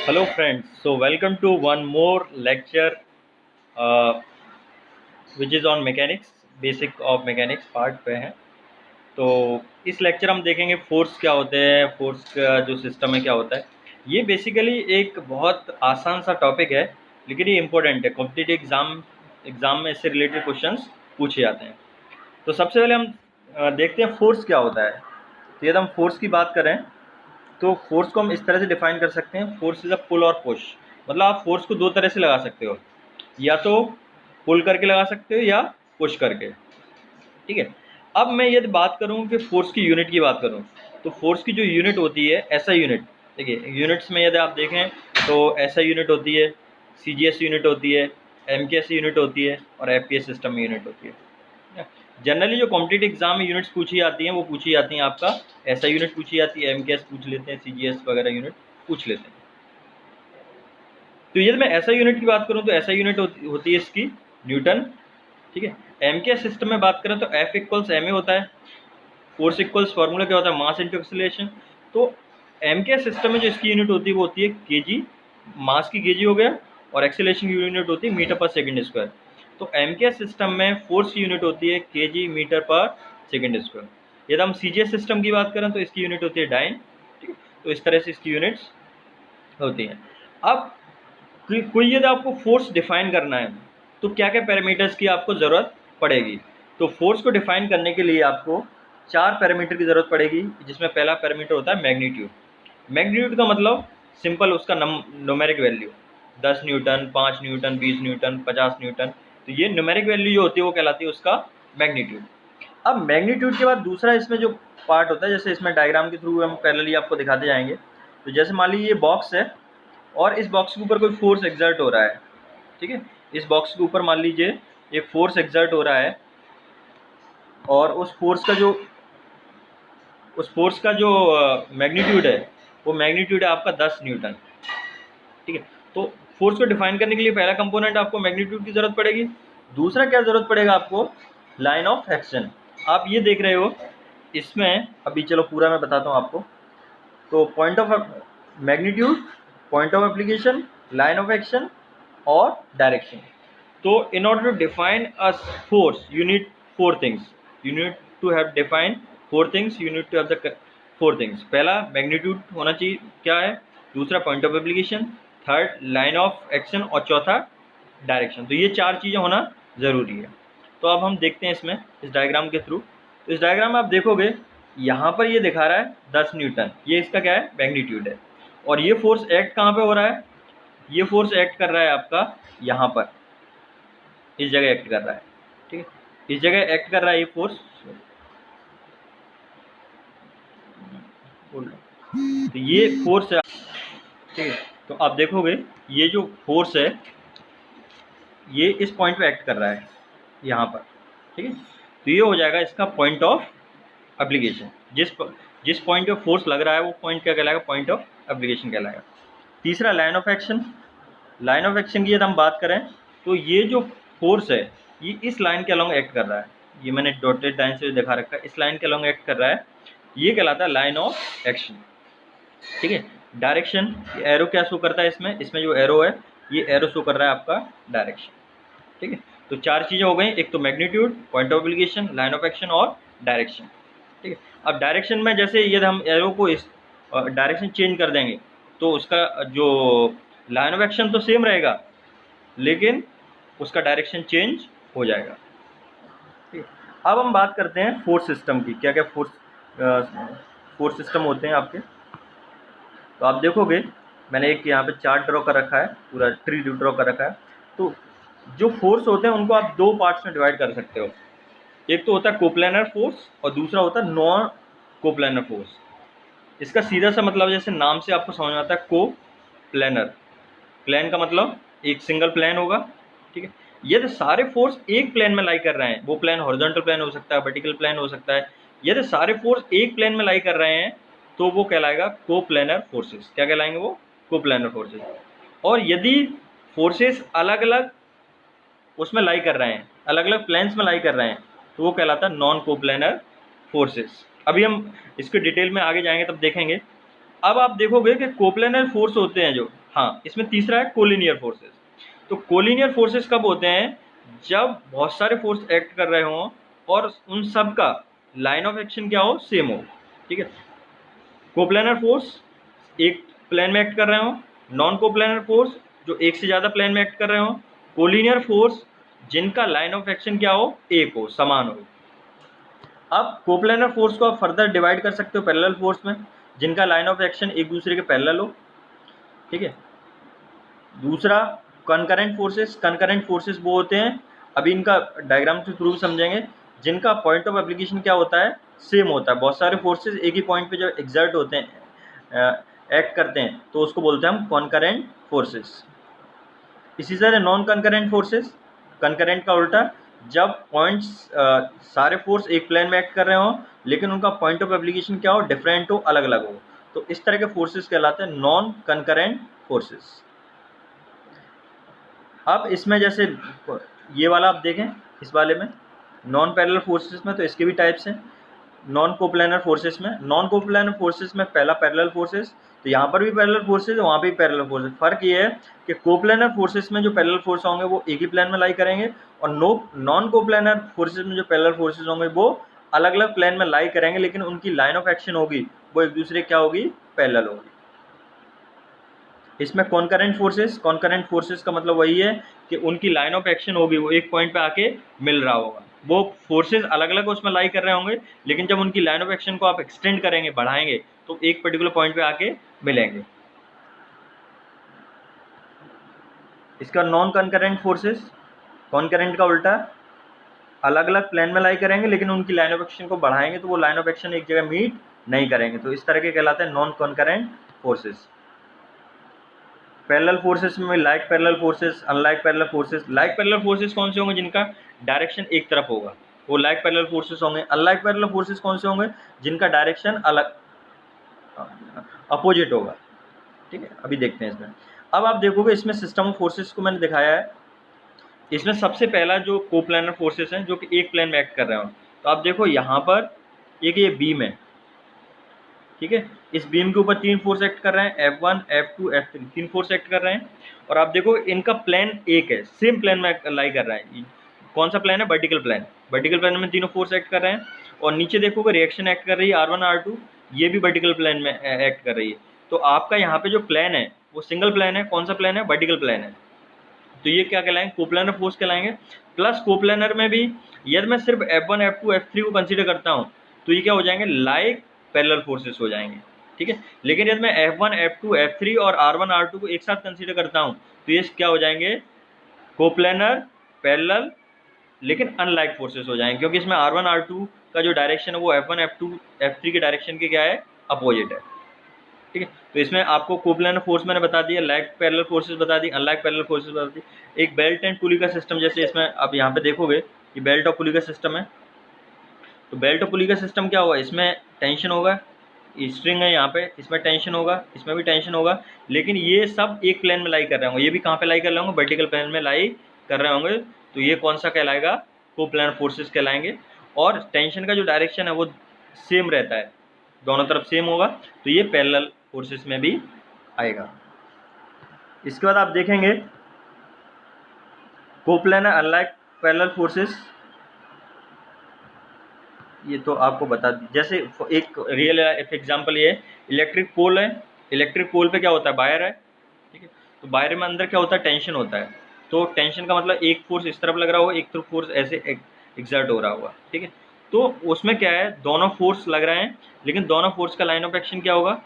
Hello friends, so welcome to one more lecture uh, which is on mechanics, basic of mechanics part पे है। तो इस lecture हम देखेंगे फोर्स क्या होते हैं, फोर्स का जो सिस्टम है क्या होता है। ये बेसिकली एक बहुत आसान सा टॉपिक है, लेकिन ये इम्पोर्टेंट है। कॉम्पिटिटिव एग्जाम में इससे रिलेटेड क्वेश्चंस पूछे जाते हैं। तो सबसे पहले हम देखते हैं फोर्स क्या होता है। तो यदि हम फोर्स की बात करें तो फोर्स को हम इस तरह से डिफाइन कर सकते हैं, फोर्स इज अ पुल और पुश। मतलब आप फोर्स को दो तरह से लगा सकते हो, या तो पुल करके लगा सकते हो या पुश करके। ठीक है। अब मैं यदि बात करूं कि फोर्स की यूनिट की बात करूं, तो फोर्स की जो यूनिट होती है ऐसा यूनिट। देखिए यूनिट्स में यदि आप देखें तो ऐसा यूनिट होती है, सीजीएस यूनिट होती है, एमकेएस यूनिट होती है और एफपीएस सिस्टम यूनिट होती है। जनरली जो कॉम्पिटिटिव एग्जाम में यूनिट्स पूछी जाती हैं वो पूछी जाती हैं आपका ऐसा यूनिट पूछी जाती है, एमकेएस पूछ लेते हैं, सीजीएस वगैरह यूनिट पूछ लेते हैं। तो यदि मैं ऐसा यूनिट की बात करूं तो ऐसा यूनिट होती है इसकी न्यूटन। ठीक है। एमकेएस सिस्टम में बात करें तो एफ इक्वल्स एम ए होता है, फोर्स इक्वल्स फार्मूला क्या होता है, मास इंटू एक्सीलरेशन। तो एमकेएस सिस्टम में जो इसकी यूनिट होती है वो होती है केजी, मास की केजी हो गया, और एक्सीलरेशन की यूनिट होती है मीटर पर सेकंड स्क्वायर। तो एमकेएस सिस्टम में फोर्स की यूनिट होती है केजी मीटर पर सेकंड स्क्वायर। यदि हम सीजीएस सिस्टम की बात करें तो इसकी यूनिट होती है डाइन। ठीक है। तो इस तरह से इसकी यूनिट्स होती हैं। अब कोई यदि आपको फोर्स डिफाइन करना है तो क्या क्या पैरामीटर्स की आपको ज़रूरत पड़ेगी। तो फोर्स को डिफाइन करने के लिए आपको चार पैरामीटर की ज़रूरत पड़ेगी, जिसमें पहला पैरामीटर होता है मैग्नीट्यूड। मैग्नीट्यूड का मतलब सिंपल उसका numeric value, 10 Newton, 5 Newton, 20 Newton, 50 Newton. तो ये न्यूमेरिक वैल्यू जो होती है वो कहलाती है उसका मैग्नीट्यूड। अब मैग्नीट्यूड के बाद दूसरा इसमें जो पार्ट होता है, जैसे इसमें डायग्राम के थ्रू हम पैरेलली आपको दिखाते जाएंगे। तो जैसे मान लीजिए ये बॉक्स है और इस बॉक्स के ऊपर कोई फोर्स एक्सर्ट हो रहा है। ठीक है। इस बॉक्स के ऊपर मान लीजिए एक फोर्स एक्सर्ट हो रहा है, और उस फोर्स का जो मैग्नीट्यूड है वो मैग्नीट्यूड है आपका 10 न्यूटन। ठीक है। तो फोर्स को डिफाइन करने के लिए पहला कंपोनेंट आपको मैग्नीट्यूड की जरूरत पड़ेगी। दूसरा क्या जरूरत पड़ेगा आपको, लाइन ऑफ एक्शन। आप ये देख रहे हो इसमें, अभी चलो पूरा मैं बताता हूँ आपको। तो point of magnitude, point of application, line of action और डायरेक्शन। तो in order to define a force you need four things, you need to have define four things, you need to have the four things. पहला magnitude होना चाहिए क्या है, दूसरा point of application, third line of action और चौथा direction. तो ये चार चीज़ें होना ज़रूरी है। तो अब हम देखते हैं इसमें इस डायग्राम के थ्रू। तो इस डायग्राम में आप देखोगे यहाँ पर ये दिखा रहा है 10 न्यूटन, ये इसका क्या है, मैग्नीट्यूड है। और ये फोर्स एक्ट कहाँ पे हो रहा है, ये फोर्स एक्ट कर रहा है आपका यहाँ पर, इस जगह एक्ट कर रहा है। ठीक है। इस जगह एक्ट कर रहा है ये फोर्स। तो ये फोर्स है। ठीक है। तो आप देखोगे ये जो फोर्स है ये इस पॉइंट पे एक्ट कर रहा है यहाँ पर। ठीक है। तो ये हो जाएगा इसका पॉइंट ऑफ एप्लीकेशन। जिस पॉइंट पे फोर्स लग रहा है वो पॉइंट क्या कहलाएगा, पॉइंट ऑफ एप्लीकेशन कहलाएगा। तीसरा line of action. Line of action की यदि हम बात करें तो ये जो फोर्स है ये इस लाइन के अलॉन्ग एक्ट कर रहा है, ये मैंने डॉटेड लाइन से दिखा रखा है, इस लाइन के अलॉन्ग एक्ट कर रहा है, ये कहलाता है लाइन ऑफ एक्शन। ठीक है। डायरेक्शन, एरो क्या शो करता है, इसमें जो एरो है ये एरो शो कर रहा है आपका डायरेक्शन। ठीक है। तो चार चीज़ें हो गई, एक तो magnitude, point of application, line of action और डायरेक्शन। ठीक है। अब डायरेक्शन में जैसे यदि हम एरो को इस डायरेक्शन चेंज कर देंगे तो उसका जो लाइन ऑफ एक्शन तो सेम रहेगा लेकिन उसका डायरेक्शन चेंज हो जाएगा। ठीक है। अब हम बात करते हैं फोर्स सिस्टम की, क्या क्या फोर्स सिस्टम होते हैं आपके। तो आप देखोगे मैंने एक यहाँ पे चार्ट ड्रॉ कर रखा है, पूरा ट्री ड्रॉ कर रखा है। तो जो फोर्स होते हैं उनको आप दो पार्ट्स में डिवाइड कर सकते हो, एक तो होता है कोप्लेनर फोर्स और दूसरा होता है नॉन कोप्लेनर फोर्स। इसका सीधा सा मतलब जैसे नाम से आपको समझ में आता है, को प्लेनर, प्लेन का मतलब एक सिंगल प्लेन होगा। ठीक है। यदि सारे फोर्स एक प्लेन में लाई कर रहे हैं, वो प्लेन हॉरिजॉन्टल प्लेन हो सकता है, वर्टिकल प्लेन हो सकता है, यदि सारे फोर्स एक प्लेन में लाई कर रहे हैं तो वो कहलाएगा को प्लेनर फोर्सेस। क्या कहलाएंगे वो, को प्लेनर फोर्सेस। और यदि फोर्सेस अलग अलग उसमें लाई कर रहे हैं, अलग अलग प्लेन्स में लाई कर रहे हैं, तो वो कहलाता है नॉन कोप्लेनर फोर्सेस। अभी हम इसके डिटेल में आगे जाएंगे तब देखेंगे। अब आप देखोगे कि कोप्लेनर फोर्स होते हैं जो, हाँ, इसमें तीसरा है कोलिनियर फोर्सेस। तो कोलिनियर फोर्सेस कब होते हैं? जब बहुत सारे फोर्स एक्ट कर रहे हों और उन सब का लाइन ऑफ एक्शन क्या हो, सेम हो। ठीक है। कोप्लेनर फोर्स एक प्लेन में एक्ट कर रहे हो, नॉन कोप्लेनर फोर्स जो एक से ज़्यादा प्लेन में एक्ट कर रहे हो, कोलिनियर फोर्स जिनका लाइन ऑफ एक्शन क्या हो, एक हो, समान हो। अब कोप्लेनर फोर्स को आप फर्दर डिवाइड कर सकते हो पैरेलल फोर्स में, जिनका लाइन ऑफ एक्शन एक दूसरे के पैरेलल हो। ठीक है। दूसरा कनकरेंट फोर्सेस। कनकरेंट फोर्सेस वो होते हैं, अभी इनका डायग्राम के थ्रू समझेंगे, जिनका पॉइंट ऑफ एप्लीकेशन क्या होता है, सेम होता है। बहुत सारे फोर्सेस एक ही पॉइंट पे जब एग्जर्ट होते हैं, एक्ट करते हैं, तो उसको बोलते हैं हम कॉन्करेंट फोर्सेस। इसी तरह नॉन कनकरेंट फोर्सेस, कनकरेंट का उल्टा, जब पॉइंट्स सारे फोर्स एक प्लेन में एक्ट कर रहे हो लेकिन उनका पॉइंट ऑफ एप्लीकेशन क्या हो, डिफरेंट हो, अलग अलग हो, तो इस तरह के फोर्सेस कहलाते हैं नॉन कनकरेंट फोर्सेस। अब इसमें जैसे ये वाला आप देखें, इस वाले में नॉन पैरेलल फोर्सेस में तो इसके भी टाइप्स हैं। नॉन कोप्लेनर फोर्सेस में, नॉन कोप्लेनर फोर्सेस में पहला पैरेलल फोर्सेस, तो यहाँ पर भी पैरेलल फोर्सेस, वहाँ पे भी पैरेलल फोर्सेस। फर्क ये है कि कोप्लेनर फोर्सेस में जो पैरेलल फोर्स होंगे वो एक ही प्लेन में लाई करेंगे, और नॉन कोप्लेनर फोर्सेस में जो पैरेलल फोर्सेस होंगे वो अलग अलग प्लेन में लाई करेंगे, लेकिन उनकी लाइन ऑफ एक्शन होगी वो एक दूसरे क्या होगी, पैरेलल होगी। इसमें कॉन्करेंट फोर्सेस का मतलब वही है कि उनकी लाइन ऑफ एक्शन होगी वो एक पॉइंट पे आके मिल रहा होगा। वो फोर्सेस अलग अलग उसमें लाई कर रहे होंगे, लेकिन जब उनकी लाइन ऑफ एक्शन को आप एक्सटेंड करेंगे, बढ़ाएंगे, तो एक पर्टिकुलर पॉइंट पे आके मिलेंगे। इसका नॉन कॉन्करेंट फोर्सेस, कॉन्करेंट का उल्टा, अलग अलग प्लेन में लाई करेंगे लेकिन उनकी लाइन ऑफ एक्शन को बढ़ाएंगे तो वो लाइन ऑफ एक्शन एक जगह मीट नहीं करेंगे, तो इस तरह के कहलाते हैं non concurrent forces. Parallel forces में like parallel forces, unlike parallel forces. Like parallel forces कौन से होंगे, जिनका डायरेक्शन एक तरफ होगा, वो लाइक पैरेलल फोर्सेस होंगे। अनलाइक पैरेलल फोर्सेस कौन से होंगे, जिनका डायरेक्शन अलग, अपोजिट होगा। ठीक है, अभी देखते हैं इसमें। अब आप देखोगे इसमें सिस्टम ऑफ फोर्सेस को मैंने दिखाया है। इसमें सबसे पहला जो कोप्लानर फोर्सेस हैं जो कि एक प्लेन में एक्ट कर रहे हो, तो आप देखो यहाँ पर एक ये बीम है। ठीक है, इस बीम के ऊपर तीन फोर्स एक्ट कर रहे हैं, F1 F2 F3, तीन फोर्स एक्ट कर रहे हैं। और आप देखो इनका प्लेन एक है, सेम प्लेन में लाई कर रहा है। कौन सा प्लेन है, वर्टिकल प्लेन। वर्टिकल प्लेन में तीनों फोर्स एक्ट कर रहे हैं। और नीचे देखोगे रिएक्शन एक्ट कर रही है R1 R2, ये भी वर्टिकल प्लेन में एक्ट कर रही है। तो आपका यहाँ पे जो प्लेन है वो सिंगल प्लेन है। कौन सा प्लेन है, वर्टिकल प्लेन है। तो ये क्या कहलाएंगे, कोप्लानर फोर्स कहलाएंगे। प्लस कोप्लानर में भी यदि मैं सिर्फ F1 F2 F3 को कंसीडर करता हूँ तो ये क्या हो जाएंगे, लाइक पैरेलल फोर्सेस हो जाएंगे। ठीक है, लेकिन यदि मैं F1 F2 F3 और R1 R2 को एक साथ कंसीडर करता हूँ तो ये क्या हो जाएंगे, कोप्लानर, पैरेलल, लेकिन अनलाइक फोर्सेस हो जाएंगे, क्योंकि इसमें R1 R2 का जो डायरेक्शन है वो F1 F2 F3 के डायरेक्शन के क्या है, अपोजिट है। ठीक है, तो इसमें आपको कोप्लानर फोर्स मैंने बता दिया, लाइक पैरेलल फोर्सेस बता दी, अनलाइक पैरेलल फोर्सेस बता दी। एक बेल्ट एंड पुली का सिस्टम, जैसे इसमें आप यहाँ पे देखोगे कि बेल्ट और पुली का सिस्टम है। तो बेल्ट और पुली का सिस्टम क्या होगा, इसमें टेंशन होगा, स्ट्रिंग है यहाँ पे, इसमें टेंशन होगा, इसमें भी टेंशन होगा, लेकिन ये सब एक प्लेन में लाई कर रहे होंगे। ये भी कहाँ पे लाई कर रहे होंगे, वर्टिकल प्लेन में लाई कर रहे होंगे। तो ये कौन सा कहलाएगा, कोप्लानर फोर्सेस कहलाएंगे। और टेंशन का जो डायरेक्शन है वो सेम रहता है, दोनों तरफ सेम होगा, तो ये पैरेलल फोर्सेस में भी आएगा। इसके बाद आप देखेंगे कोप्लानर अनलाइक पैरेलल फोर्सेस, ये तो आपको बता दी। जैसे एक रियल एग्जांपल ये है, इलेक्ट्रिक पोल है। इलेक्ट्रिक पोल पे क्या होता है, वायर है। ठीक है, तो वायर में अंदर क्या होता है, टेंशन होता है। तो टेंशन का मतलब एक फोर्स इस तरफ लग रहा होगा, एक तरफ फोर्स ऐसे एग्जर्ट हो रहा होगा। ठीक है, तो उसमें क्या है, दोनों फोर्स लग रहे हैं, लेकिन दोनों फोर्स का लाइन ऑफ एक्शन क्या होगा,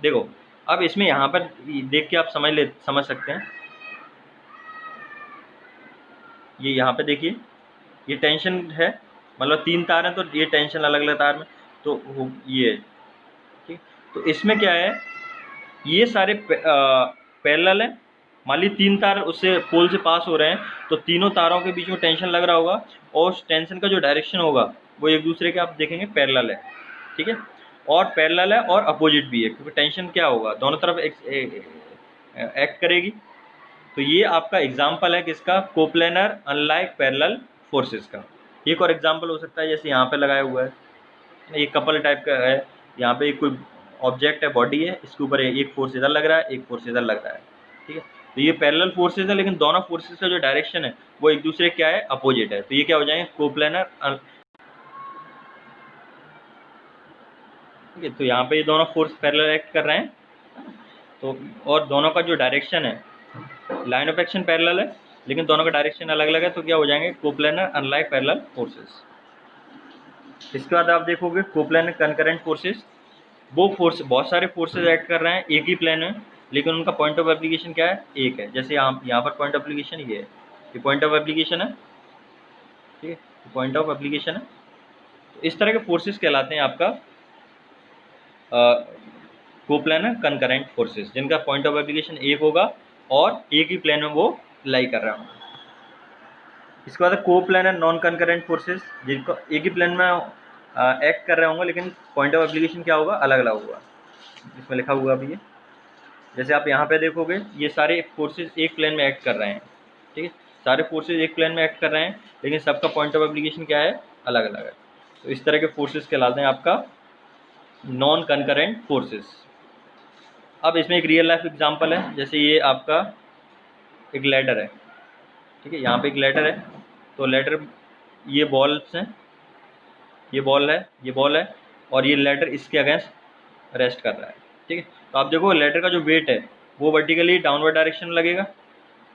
देखो। अब इसमें यहाँ पर देख के आप समझ सकते हैं। ये यहाँ पे देखिए, ये टेंशन है, मतलब तीन तार हैं तो ये टेंशन अलग अलग तार में, तो ये ठीक। तो इसमें क्या है, ये सारे पैरेलल हैं। मान ली तीन तार उससे पोल से पास हो रहे हैं, तो तीनों तारों के बीच में टेंशन लग रहा होगा, और उस टेंशन का जो डायरेक्शन होगा वो एक दूसरे के आप देखेंगे पैरेलल है। ठीक है, और पैरेलल है और अपोजिट भी है, क्योंकि टेंशन क्या होगा, दोनों तरफ एक्ट करेगी। तो ये आपका एग्जाम्पल है किसका, कोप्लानर अनलाइक पैरेलल फोर्सेस का। एक और एग्जाम्पल हो सकता है जैसे यहाँ पे लगाया हुआ है, ये कपल टाइप का है, यहाँ पे कोई ऑब्जेक्ट है, बॉडी है, इसके ऊपर एक फोर्स इधर लग रहा है, एक फोर्स इधर लग रहा है, ठीक है। तो ये पैरेलल फोर्सेज है, लेकिन दोनों फोर्सेज का जो डायरेक्शन है वो एक दूसरे क्या है, अपोजिट है। तो ये क्या हो जाएंगे, कोप्लेनर, ठीक है। तो यहाँ पे ये दोनों फोर्स पैरेलल एक्ट कर रहे हैं, तो और दोनों का जो डायरेक्शन है, लाइन ऑफ एक्शन पैरेलल है लेकिन दोनों का डायरेक्शन अलग अलग है, तो क्या हो जाएंगे, कोप्लेनर अनलाइक पैरेलल फोर्सेस। इसके बाद आप देखोगे कोप्लेनर कनकरेंट फोर्सेस, वो फोर्स, बहुत सारे फोर्सेज एक्ट कर रहे हैं एक ही प्लेन में, लेकिन उनका पॉइंट ऑफ एप्लीकेशन क्या है, एक है। जैसे यहाँ पर पॉइंट ऑफ एप्लीकेशन ये है, ये पॉइंट ऑफ एप्लीकेशन है, ठीक है, पॉइंट ऑफ एप्लीकेशन है। तो इस तरह के फोर्सेस कहलाते हैं आपका कोप्लेनर कनकरेंट फोर्सेस, जिनका पॉइंट ऑफ एप्लीकेशन एक होगा और एक ही प्लेन में वो लाई कर रहा होगा। इसके बाद कोप्लेनर नॉन कनकरेंट फोर्सेस, जिनको एक ही प्लेन में एक्ट कर रहे होंगे लेकिन पॉइंट ऑफ एप्लीकेशन क्या होगा, अलग अलग होगा। इसमें लिखा हुआ भी है, जैसे आप यहाँ पे देखोगे ये सारे फोर्सेस एक प्लेन में एक्ट कर रहे हैं, ठीक है, सारे फोर्सेस एक प्लेन में एक्ट कर रहे हैं लेकिन सबका पॉइंट ऑफ एप्लीकेशन क्या है, अलग अलग है। तो इस तरह के फोर्सेस कहलाते हैं आपका नॉन कनकरेंट फोर्सेस। अब इसमें एक रियल लाइफ एग्जांपल है, जैसे ये आपका एक लेटर है, ठीक है, यहाँ पे एक लेटर है, तो लेटर, ये बॉल्स हैं, ये बॉल है, ये बॉल है, और ये लेटर इसके अगेंस्ट रेस्ट कर रहा है, ठीक है। तो आप देखो लेटर का जो वेट है वो वर्टिकली डाउनवर्ड डायरेक्शन में लगेगा,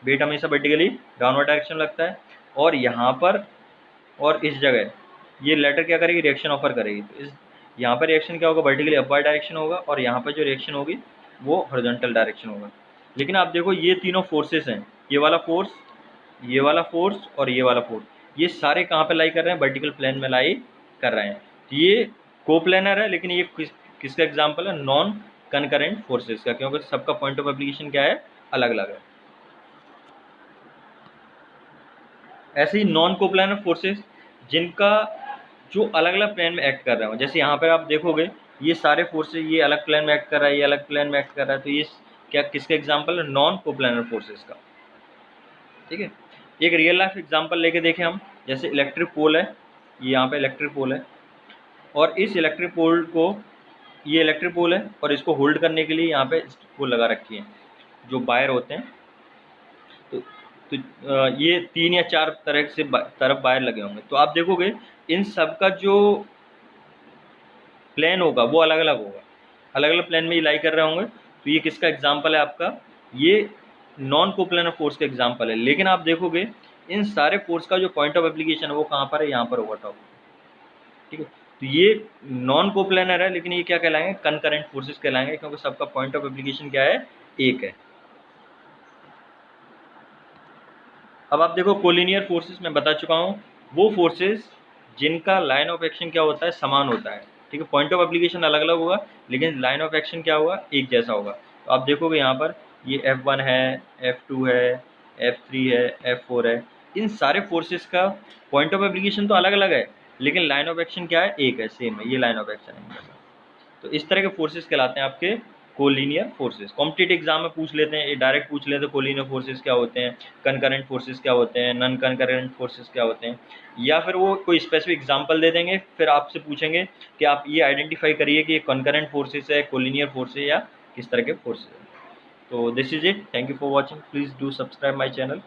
वेट हमेशा वर्टिकली डाउनवर्ड डायरेक्शन लगता है, और यहाँ पर और इस जगह ये लेटर क्या करेगी, रिएक्शन ऑफर करेगी। तो इस यहाँ पर रिएक्शन क्या होगा, वर्टिकली अपवर्ड डायरेक्शन होगा, और यहाँ पर जो रिएक्शन होगी वो हॉरिजॉन्टल डायरेक्शन होगा। लेकिन आप देखो ये तीनों फोर्सेस हैं, ये वाला फोर्स, ये वाला फोर्स और ये वाला फोर्स, ये सारे कहाँ पे लाई कर रहे हैं, वर्टिकल प्लेन में लाई कर रहे हैं। तो ये कोप्लेनर है, लेकिन ये किसका एग्जाम्पल है, नॉन कनकरेंट फोर्सेस का, क्योंकि सबका पॉइंट ऑफ एप्लीकेशन क्या है, अलग अलग है। ऐसे ही नॉन कोप्लेनर फोर्सेस, जिनका जो अलग अलग प्लेन में एक्ट कर रहे हो, जैसे यहाँ पर आप देखोगे ये सारे फोर्सेस, ये अलग प्लेन में एक्ट कर रहा है, ये अलग प्लेन में एक्ट कर रहा है, तो ये क्या, किसका एग्जाम्पल है, नॉन कोप्लेनर फोर्सेस का, ठीक है। एक रियल लाइफ एग्जांपल लेके देखें हम, जैसे इलेक्ट्रिक पोल है, ये यहाँ पे इलेक्ट्रिक पोल है, और इस इलेक्ट्रिक पोल को, ये इलेक्ट्रिक पोल है और इसको होल्ड करने के लिए यहाँ पे वो लगा रखी है, जो वायर होते हैं। तो ये 3 या 4 तरह से तरफ वायर लगे होंगे। तो आप देखोगे इन सब का जो प्लेन होगा वो अलग अलग होगा, अलग अलग प्लेन में ये लाई कर रहे होंगे। तो ये किसका एग्जाम्पल है आपका, ये नॉन कोप्लेनर फोर्स का एग्जाम्पल है। लेकिन आप देखोगे इन सारे फोर्स का जो पॉइंट ऑफ एप्लीकेशन है वो कहाँ पर है, यहाँ पर होगा टॉप, ठीक है। तो ये नॉन कोप्लेनर है, लेकिन ये क्या कहलाएंगे, कनकरेंट फोर्सेस कहलाएंगे, क्योंकि सबका पॉइंट ऑफ एप्लीकेशन क्या है, एक है। अब आप देखो कोलिनियर फोर्सेस मैं बता चुका हूँ, वो फोर्सेस जिनका लाइन ऑफ एक्शन क्या होता है, समान होता है, ठीक है, पॉइंट ऑफ एप्लीकेशन अलग अलग होगा लेकिन लाइन ऑफ एक्शन क्या होगा, एक जैसा होगा। तो आप देखोगे यहाँ पर ये F1 है, F2 है, F3 है, F4 है, इन सारे फोर्सेस का पॉइंट ऑफ एप्लीकेशन तो अलग अलग है लेकिन लाइन ऑफ एक्शन क्या है, एक है, सेम है, ये लाइन ऑफ एक्शन है। तो इस तरह के फोर्सेस कहलाते हैं आपके कोलिनियर फोर्सेस। कॉम्पिटिटिव एग्जाम में पूछ लेते हैं, ये डायरेक्ट पूछ लेते हैं कोलिनियर फोर्सेस क्या होते हैं, कनकरेंट फोर्सेस क्या होते हैं, नॉन कनकरेंट फोर्सेस क्या होते हैं, या फिर वो कोई स्पेसिफिक एग्जांपल दे देंगे, फिर आपसे पूछेंगे कि आप ये आइडेंटिफाई करिए कि ये कनकरेंट फोर्सेस है, कोलिनियर फोर्स है, या किस तरह के फोर्सेस है। तो this is it, thank you for watching, please do subscribe my channel.